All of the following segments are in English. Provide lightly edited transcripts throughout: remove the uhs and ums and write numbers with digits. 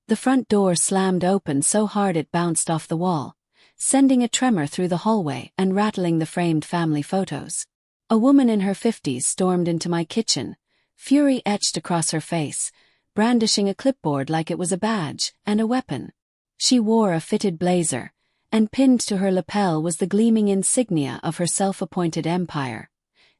The front door slammed open so hard it bounced off the wall, sending a tremor through the hallway and rattling the framed family photos. A woman in her 50s stormed into my kitchen, fury etched across her face, brandishing a clipboard like it was a badge and a weapon. She wore a fitted blazer, and pinned to her lapel was the gleaming insignia of her self-appointed empire,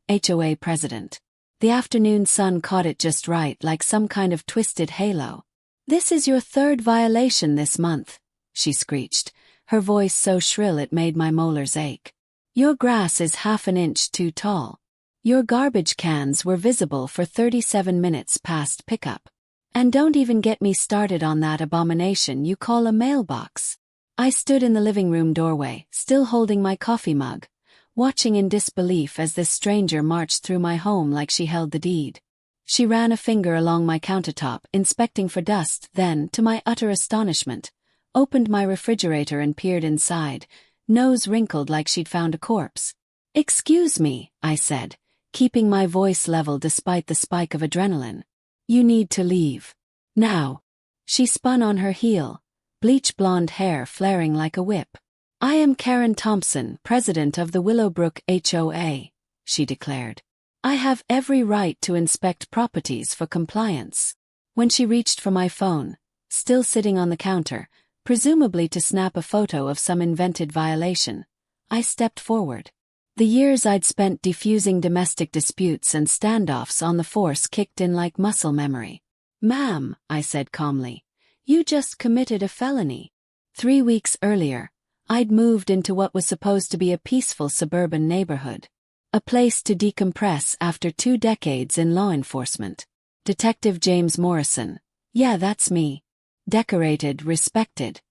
HOA president. The afternoon sun caught it just right, like some kind of twisted halo. "This is your third violation this month," she screeched, her voice so shrill it made my molars ache. "Your grass is half an inch too tall. Your garbage cans were visible for 37 minutes past pickup. And don't even get me started on that abomination you call a mailbox." I stood in the living room doorway, still holding my coffee mug, watching in disbelief as this stranger marched through my home like she held the deed. She ran a finger along my countertop, inspecting for dust, then, to my utter astonishment, opened my refrigerator and peered inside, nose wrinkled like she'd found a corpse. "Excuse me," I said, keeping my voice level despite the spike of adrenaline. "You need to leave. Now." She spun on her heel, bleach blonde hair flaring like a whip. "I am Karen Thompson, president of the Willowbrook HOA," she declared. "I have every right to inspect properties for compliance." When she reached for my phone, still sitting on the counter, presumably to snap a photo of some invented violation, I stepped forward. The years I'd spent defusing domestic disputes and standoffs on the force kicked in like muscle memory. "Ma'am," I said calmly, "you just committed a felony." 3 weeks earlier, I'd moved into what was supposed to be a peaceful suburban neighborhood. A place to decompress after 2 decades in law enforcement. Detective James Morrison. Yeah, that's me. Decorated, respected,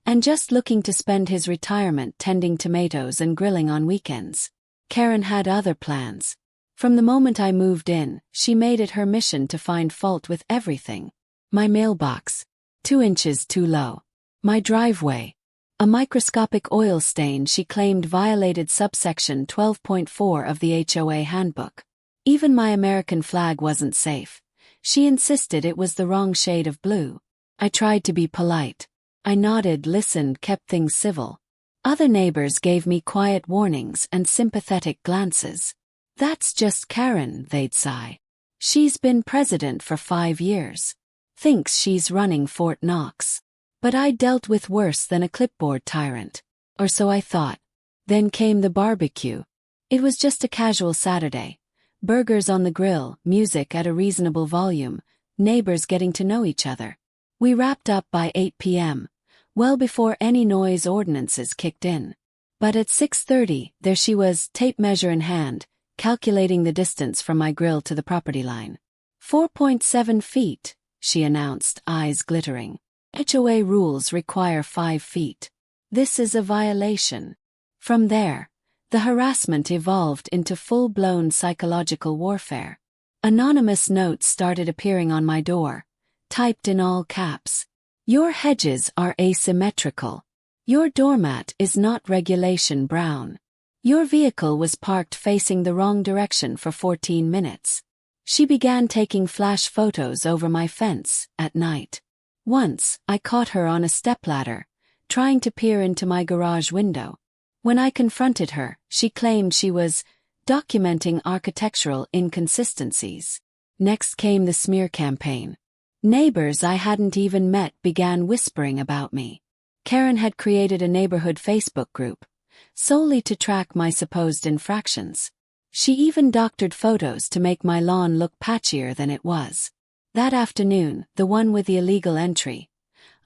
and just looking to spend his retirement tending tomatoes and grilling on weekends. Karen had other plans. From the moment I moved in, she made it her mission to find fault with everything. My mailbox, 2 inches too low. My driveway, a microscopic oil stain she claimed violated subsection 12.4 of the HOA handbook. Even my American flag wasn't safe. She insisted it was the wrong shade of blue. I tried to be polite. I nodded, listened, kept things civil. Other neighbors gave me quiet warnings and sympathetic glances. "That's just Karen," they'd sigh. "She's been president for 5 years. Thinks she's running Fort Knox." But I dealt with worse than a clipboard tyrant. Or so I thought. Then came the barbecue. It was just a casual Saturday. Burgers on the grill, music at a reasonable volume, neighbors getting to know each other. We wrapped up by 8 p.m., well before any noise ordinances kicked in. But at 6:30, there she was, tape measure in hand, calculating the distance from my grill to the property line. 4.7 feet, she announced, eyes glittering. HOA rules require 5 feet. This is a violation. From there, the harassment evolved into full-blown psychological warfare. Anonymous notes started appearing on my door, typed in all caps. "Your hedges are asymmetrical. Your doormat is not regulation brown. Your vehicle was parked facing the wrong direction for 14 minutes. She began taking flash photos over my fence at night. Once, I caught her on a stepladder, trying to peer into my garage window. When I confronted her, she claimed she was documenting architectural inconsistencies. Next came the smear campaign. Neighbors I hadn't even met began whispering about me. Karen had created a neighborhood Facebook group, solely to track my supposed infractions. She even doctored photos to make my lawn look patchier than it was. That afternoon, the one with the illegal entry,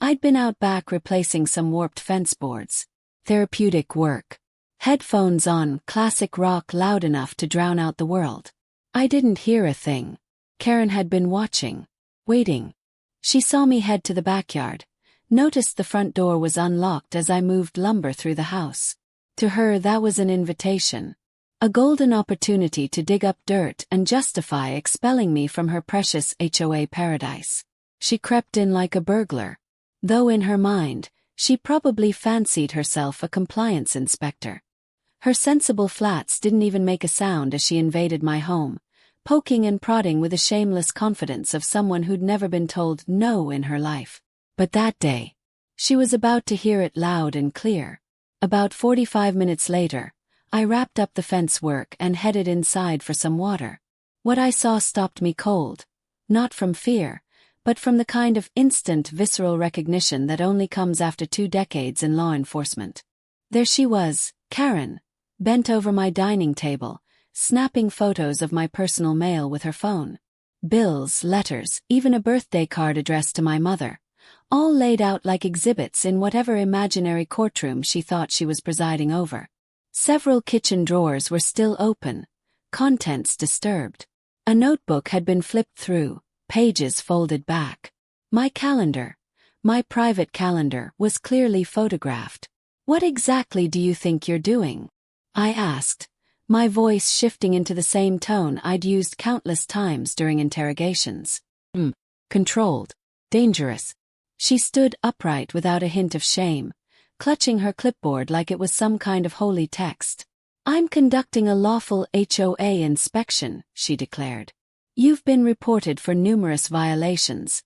I'd been out back replacing some warped fence boards. Therapeutic work. Headphones on, classic rock loud enough to drown out the world. I didn't hear a thing. Karen had been watching, waiting. She saw me head to the backyard, noticed the front door was unlocked as I moved lumber through the house. To her, that was an invitation. A golden opportunity to dig up dirt and justify expelling me from her precious HOA paradise. She crept in like a burglar. Though in her mind, she probably fancied herself a compliance inspector. Her sensible flats didn't even make a sound as she invaded my home, poking and prodding with the shameless confidence of someone who'd never been told no in her life. But that day, she was about to hear it loud and clear. About 45 minutes later, I wrapped up the fence work and headed inside for some water. What I saw stopped me cold, not from fear, but from the kind of instant visceral recognition that only comes after 2 decades in law enforcement. There she was, Karen, bent over my dining table, snapping photos of my personal mail with her phone. Bills, letters, even a birthday card addressed to my mother, all laid out like exhibits in whatever imaginary courtroom she thought she was presiding over. Several kitchen drawers were still open, contents disturbed. A notebook had been flipped through, pages folded back. My calendar, my private calendar, was clearly photographed. "What exactly do you think you're doing?" I asked, my voice shifting into the same tone I'd used countless times during interrogations. Controlled. Dangerous. She stood upright without a hint of shame, clutching her clipboard like it was some kind of holy text. "I'm conducting a lawful HOA inspection," she declared. "You've been reported for numerous violations,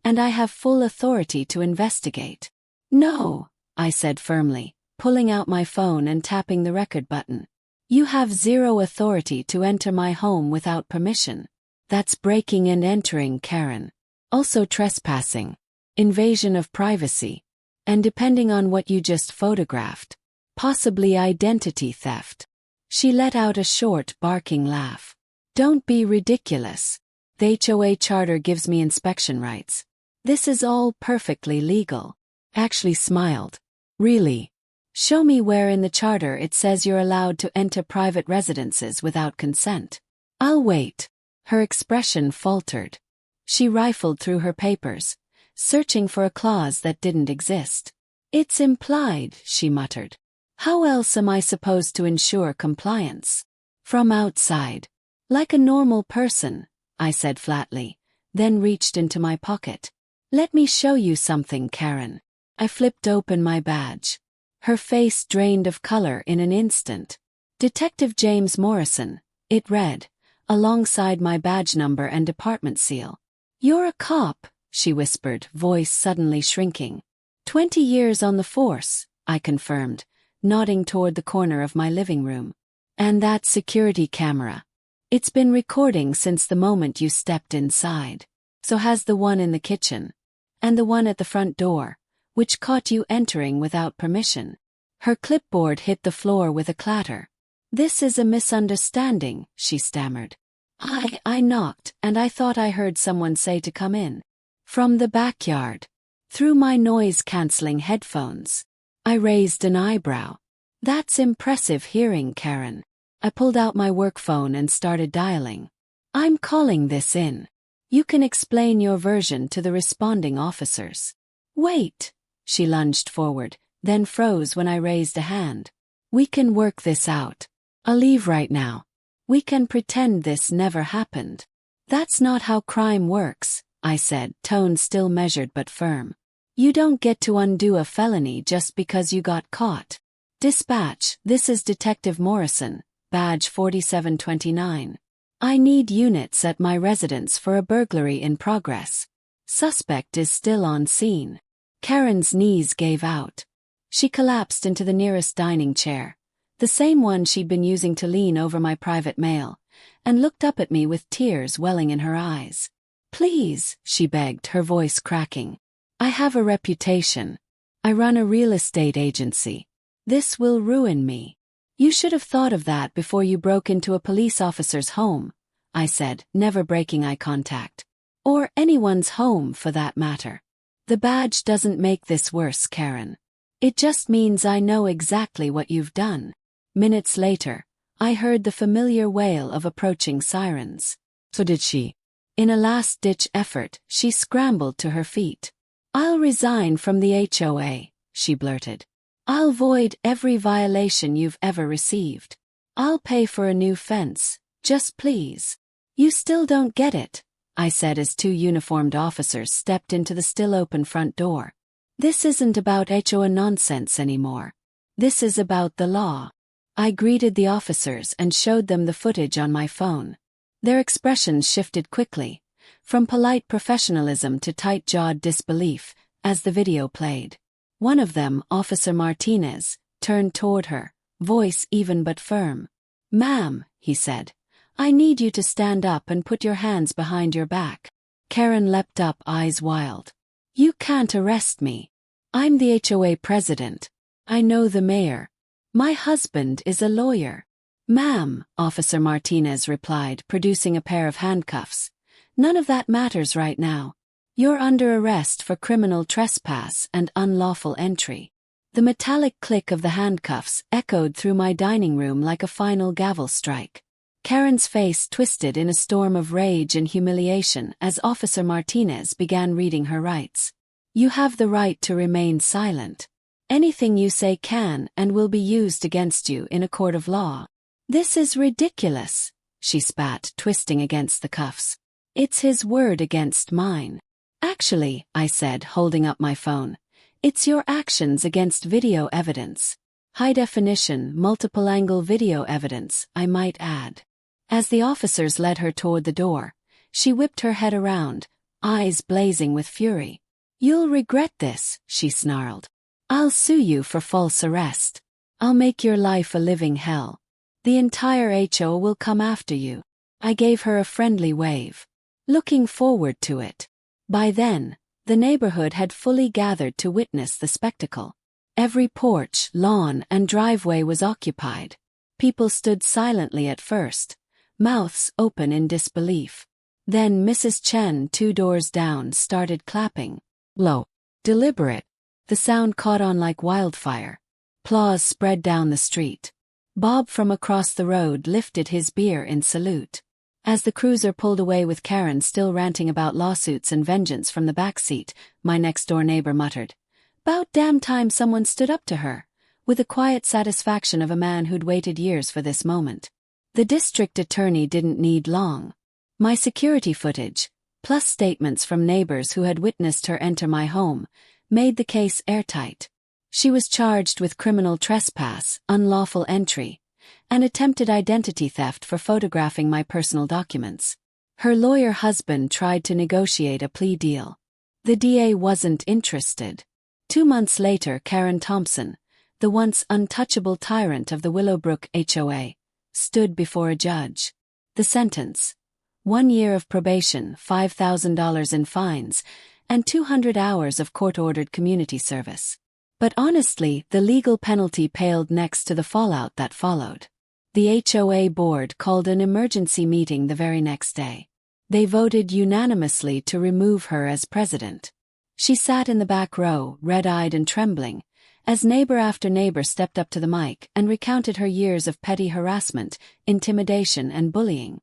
and I have full authority to investigate." "No," I said firmly, pulling out my phone and tapping the record button. "You have zero authority to enter my home without permission. That's breaking and entering, Karen. Also trespassing, invasion of privacy, and depending on what you just photographed, possibly identity theft." She let out a short, barking laugh. "Don't be ridiculous. The HOA charter gives me inspection rights. This is all perfectly legal." Actually smiled. "Really? Show me where in the charter it says you're allowed to enter private residences without consent." "I'll wait." Her expression faltered. She rifled through her papers, searching for a clause that didn't exist. "It's implied," she muttered. "How else am I supposed to ensure compliance?" "From outside. Like a normal person," I said flatly, then reached into my pocket. "Let me show you something, Karen." I flipped open my badge. Her face drained of color in an instant. "Detective James Morrison," it read, alongside my badge number and department seal. "You're a cop," she whispered, voice suddenly shrinking. 20 years on the force," I confirmed, nodding toward the corner of my living room. "And that security camera. It's been recording since the moment you stepped inside. So has the one in the kitchen. And the one at the front door, which caught you entering without permission." Her clipboard hit the floor with a clatter. "This is a misunderstanding," she stammered. I knocked, and I thought I heard someone say to come in. From the backyard. Through my noise-canceling headphones. I raised an eyebrow. "That's impressive hearing, Karen." I pulled out my work phone and started dialing. "I'm calling this in. You can explain your version to the responding officers." "Wait." She lunged forward, then froze when I raised a hand. "We can work this out. I'll leave right now. We can pretend this never happened." "That's not how crime works," I said, tone still measured but firm. "You don't get to undo a felony just because you got caught." "Dispatch, this is Detective Morrison, badge 4729. I need units at my residence for a burglary in progress. Suspect is still on scene." Karen's knees gave out. She collapsed into the nearest dining chair, the same one she'd been using to lean over my private mail, and looked up at me with tears welling in her eyes. "Please," she begged, her voice cracking. "I have a reputation. I run a real estate agency. This will ruin me." "You should have thought of that before you broke into a police officer's home," I said, never breaking eye contact. "Or anyone's home, for that matter. The badge doesn't make this worse, Karen. It just means I know exactly what you've done." Minutes later, I heard the familiar wail of approaching sirens. "So did she?" In a last-ditch effort, she scrambled to her feet. "I'll resign from the HOA," she blurted. "I'll void every violation you've ever received. I'll pay for a new fence, just please." "You still don't get it," I said as 2 uniformed officers stepped into the still-open front door. "This isn't about HOA nonsense anymore. This is about the law." I greeted the officers and showed them the footage on my phone. Their expressions shifted quickly, from polite professionalism to tight-jawed disbelief, as the video played. One of them, Officer Martinez, turned toward her, voice even but firm. "Ma'am," he said, "I need you to stand up and put your hands behind your back." Karen leapt up, eyes wild. "You can't arrest me. I'm the HOA president. I know the mayor. My husband is a lawyer." "Ma'am," Officer Martinez replied, producing a pair of handcuffs, "none of that matters right now. You're under arrest for criminal trespass and unlawful entry." The metallic click of the handcuffs echoed through my dining room like a final gavel strike. Karen's face twisted in a storm of rage and humiliation as Officer Martinez began reading her rights. "You have the right to remain silent. Anything you say can and will be used against you in a court of law." "This is ridiculous," she spat, twisting against the cuffs. "It's his word against mine." "Actually," I said, holding up my phone, "it's your actions against video evidence. High-definition, multiple-angle video evidence, I might add." As the officers led her toward the door, she whipped her head around, eyes blazing with fury. "You'll regret this," she snarled. "I'll sue you for false arrest. I'll make your life a living hell. The entire HO will come after you." I gave her a friendly wave, looking forward to it. By then, the neighborhood had fully gathered to witness the spectacle. Every porch, lawn, and driveway was occupied. People stood silently at first, mouths open in disbelief. Then Mrs. Chen, 2 doors down, started clapping. Low, deliberate. The sound caught on like wildfire. Applause spread down the street. Bob from across the road lifted his beer in salute. As the cruiser pulled away with Karen still ranting about lawsuits and vengeance from the back seat, my next-door neighbor muttered, "'Bout damn time someone stood up to her," with the quiet satisfaction of a man who'd waited years for this moment. The district attorney didn't need long. My security footage, plus statements from neighbors who had witnessed her enter my home, made the case airtight. She was charged with criminal trespass, unlawful entry, and attempted identity theft for photographing my personal documents. Her lawyer husband tried to negotiate a plea deal. The DA wasn't interested. 2 months later, Karen Thompson, the once untouchable tyrant of the Willowbrook HOA, stood before a judge. The sentence: 1 year of probation, $5,000 in fines, and 200 hours of court-ordered community service. But honestly, the legal penalty paled next to the fallout that followed. The HOA board called an emergency meeting the very next day. They voted unanimously to remove her as president. She sat in the back row, red-eyed and trembling, as neighbor after neighbor stepped up to the mic and recounted her years of petty harassment, intimidation, and bullying.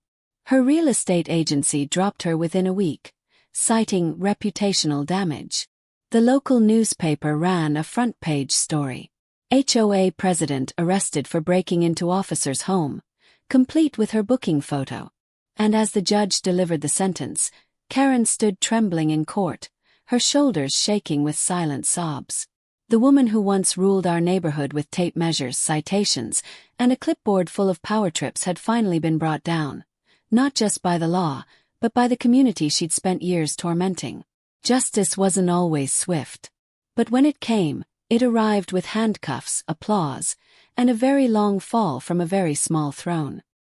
Her real estate agency dropped her within a week, citing reputational damage. The local newspaper ran a front-page story. HOA president arrested for breaking into officer's home, complete with her booking photo. And as the judge delivered the sentence, Karen stood trembling in court, her shoulders shaking with silent sobs. The woman who once ruled our neighborhood with tape measures, citations, and a clipboard full of power trips had finally been brought down, not just by the law, but by the community she'd spent years tormenting. Justice wasn't always swift. But when it came, it arrived with handcuffs, applause, and a very long fall from a very small throne.